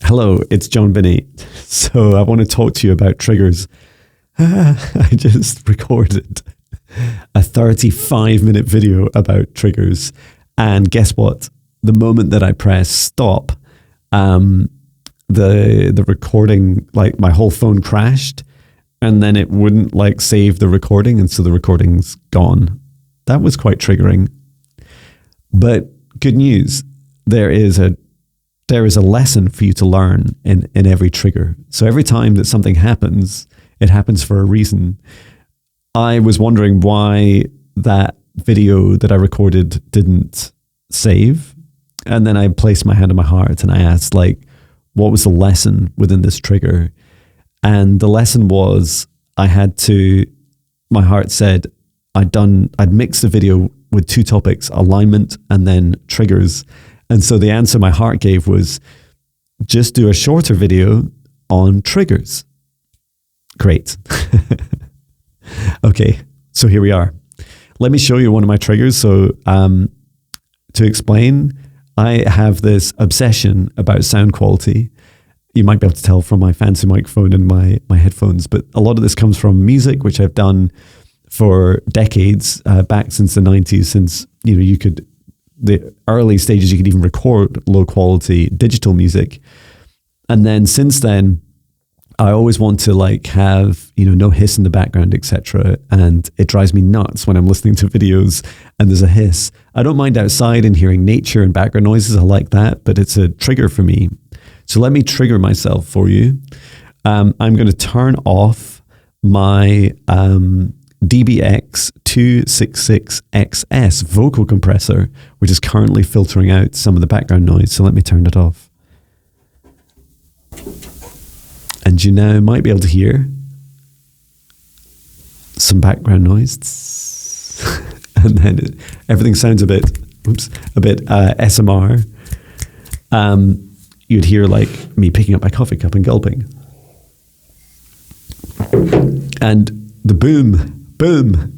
Hello, it's John Binnie. So I want to talk to you about triggers. I just recorded a 35-minute video about triggers. And guess what? The moment that I press stop, the recording, like my whole phone crashed, and then it wouldn't like save the recording, and so the recording's gone. That was quite triggering. But good news, there is a lesson for you to learn in every trigger. So every time that something happens, it happens for a reason. I was wondering why that video that I recorded didn't save. And then I placed my hand on my heart and I asked, like, what was the lesson within this trigger? And the lesson was my heart said, I'd mixed the video with two topics, alignment and then triggers. And so the answer my heart gave was, just do a shorter video on triggers. Great. Okay, so here we are. Let me show you one of my triggers. So to explain, I have this obsession about sound quality. You might be able to tell from my fancy microphone and my headphones, but a lot of this comes from music, which I've done for decades, back since the 90s, since, the early stages, you could even record low quality digital music. And then since then, I always want to have, no hiss in the background, etc. And it drives me nuts when I'm listening to videos and there's a hiss. I don't mind outside and hearing nature and background noises. I like that, but it's a trigger for me. So let me trigger myself for you. I'm going to turn off my DBX 266XS vocal compressor, which is currently filtering out some of the background noise. So let me turn it off. And you now might be able to hear some background noise. And then everything sounds a bit SMR. You'd hear like me picking up my coffee cup and gulping. And the boom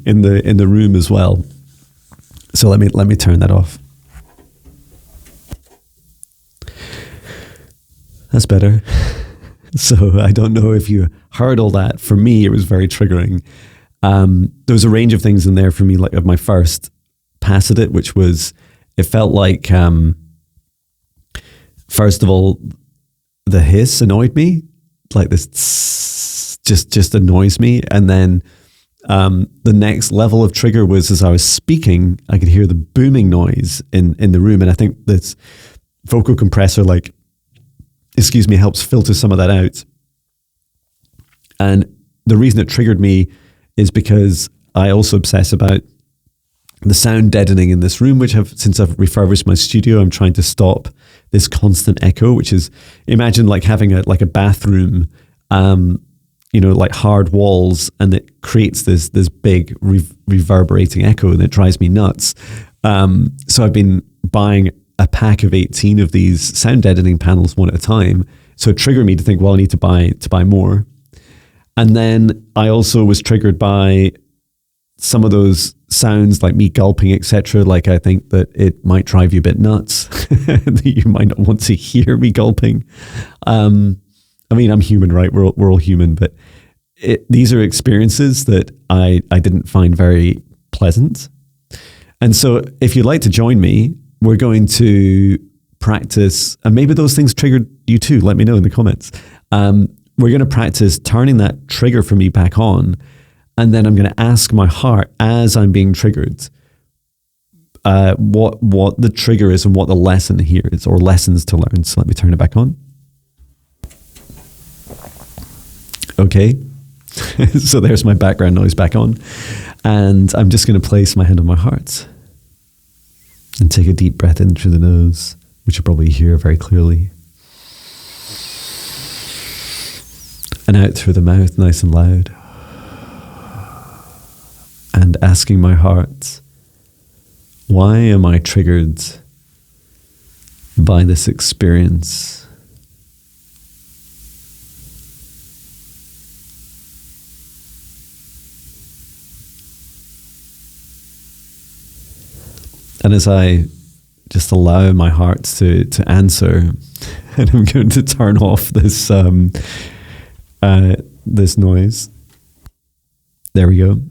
in the room as well. So let me turn that off. That's better. So I don't know if you heard all that. For me, it was very triggering. There was a range of things in there for me, like of my first pass at it, which was, it felt like, first of all, the hiss annoyed me, like this just annoys me. And then the next level of trigger was, as I was speaking, I could hear the booming noise in the room. And I think this vocal compressor, helps filter some of that out. And the reason it triggered me is because I also obsess about the sound deadening in this room, since I've refurbished my studio, I'm trying to stop this constant echo, which is, imagine like having a bathroom, like hard walls, and it creates this big reverberating echo, and it drives me nuts. So I've been buying a pack of 18 of these sound deadening panels one at a time. So it triggered me to think, well, I need to buy more. And then I also was triggered by some of those sounds like me gulping, etc. Like, I think that it might drive you a bit nuts. That you might not want to hear me gulping. I'm human, right? We're all human, but these are experiences that I didn't find very pleasant. And so if you'd like to join me, we're going to practice, and maybe those things triggered you too. Let me know in the comments. We're going to practice turning that trigger for me back on. And then I'm going to ask my heart as I'm being triggered, what the trigger is and what the lesson here is, or lessons to learn. So let me turn it back on. Okay. So there's my background noise back on. And I'm just going to place my hand on my heart and take a deep breath in through the nose, which you'll probably hear very clearly. And out through the mouth, nice and loud. And asking my heart, why am I triggered by this experience? And as I just allow my heart to answer, and I'm going to turn off this noise. There we go.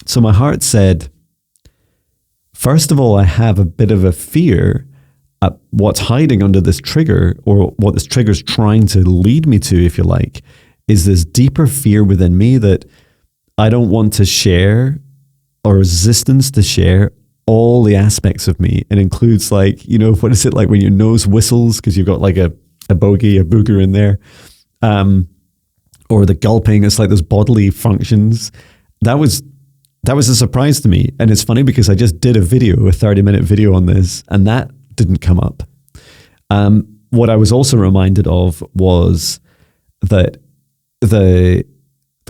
So my heart said, first of all, I have a bit of a fear at what's hiding under this trigger, or what this trigger is trying to lead me to, if you like, is this deeper fear within me that I don't want to share, or resistance to share all the aspects of me. It includes, like, you know, what is it like when your nose whistles because you've got like a booger in there, or the gulping. It's like those bodily functions. That was a surprise to me. And it's funny because I just did a 30-minute video on this, and that didn't come up. What I was also reminded of was that the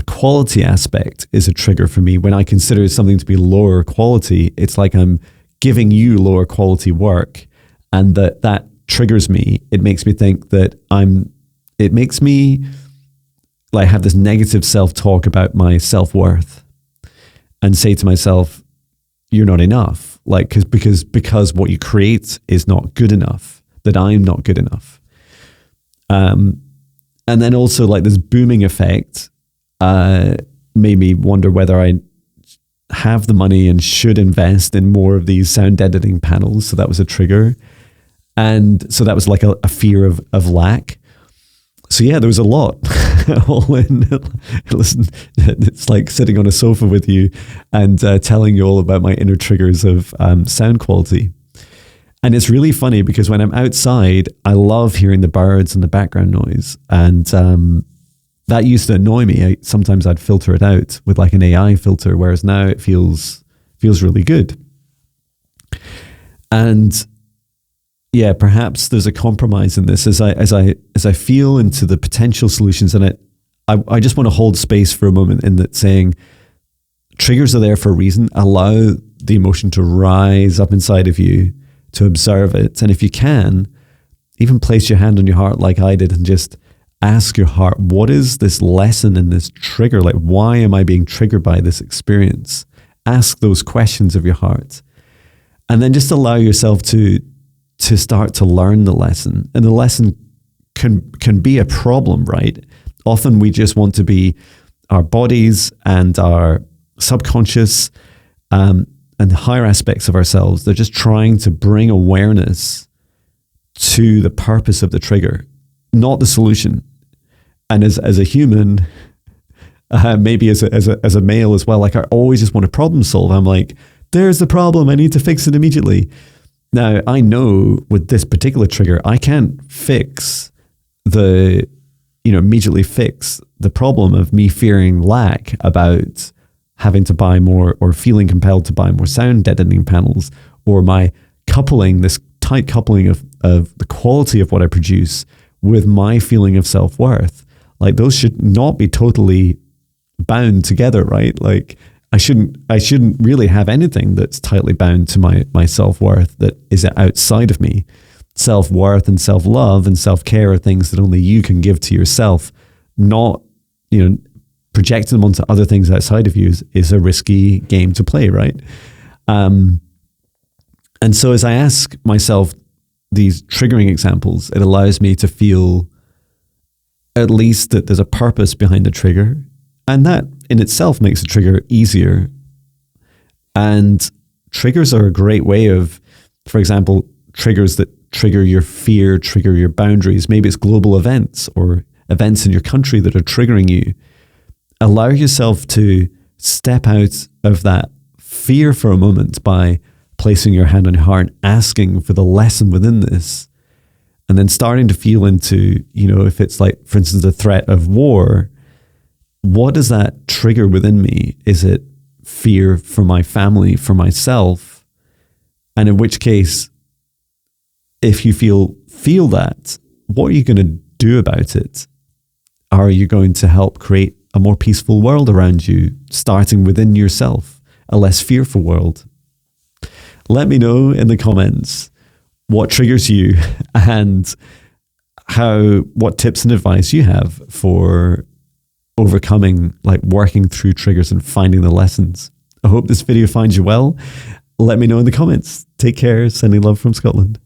quality aspect is a trigger for me. When I consider something to be lower quality, it's like I'm giving you lower quality work, and that triggers me. It makes me think that it makes me like have this negative self-talk about my self-worth, and say to myself, you're not enough. Like, because what you create is not good enough, that I'm not good enough. And then also, like, this booming effect made me wonder whether I have the money and should invest in more of these sound editing panels. So that was a trigger. And so that was like a fear of lack. So yeah, there was a lot all in. Listen, it's like sitting on a sofa with you and telling you all about my inner triggers of sound quality. And it's really funny because when I'm outside, I love hearing the birds and the background noise. And that used to annoy me. Sometimes I'd filter it out with like an AI filter, whereas now it feels really good. And yeah, perhaps there's a compromise in this as I feel into the potential solutions. And I just want to hold space for a moment in that, saying triggers are there for a reason. Allow the emotion to rise up inside of you, to observe it. And if you can, even place your hand on your heart like I did and just ask your heart, what is this lesson in this trigger? Like, why am I being triggered by this experience? Ask those questions of your heart. And then just allow yourself to start to learn the lesson. And the lesson can be a problem, right? Often we just want to be our bodies and our subconscious and the higher aspects of ourselves. They're just trying to bring awareness to the purpose of the trigger, not the solution. And as a human, maybe as a male as well, like I always just want to problem solve. I'm like, there's the problem, I need to fix it immediately. Now, I know with this particular trigger, I can't immediately fix the problem of me fearing lack about having to buy more, or feeling compelled to buy more sound editing panels, or this tight coupling of the quality of what I produce with my feeling of self-worth. Like, those should not be totally bound together, right? Like, I shouldn't really have anything that's tightly bound to my self-worth that is outside of me. Self-worth and self-love and self-care are things that only you can give to yourself. Not, projecting them onto other things outside of you is a risky game to play, right? And so as I ask myself these triggering examples, it allows me to feel at least that there's a purpose behind the trigger. And that in itself makes the trigger easier. And triggers are a great way of, for example, triggers that trigger your fear, trigger your boundaries. Maybe it's global events or events in your country that are triggering you. Allow yourself to step out of that fear for a moment by placing your hand on your heart and asking for the lesson within this. And then starting to feel into, if it's like, for instance, the threat of war, what does that trigger within me? Is it fear for my family, for myself? And in which case, if you feel that, what are you going to do about it? Are you going to help create a more peaceful world around you, starting within yourself, a less fearful world? Let me know in the comments what triggers you and what tips and advice you have for overcoming, like working through triggers and finding the lessons. I hope this video finds you well. Let me know in the comments. Take care. Sending love from Scotland.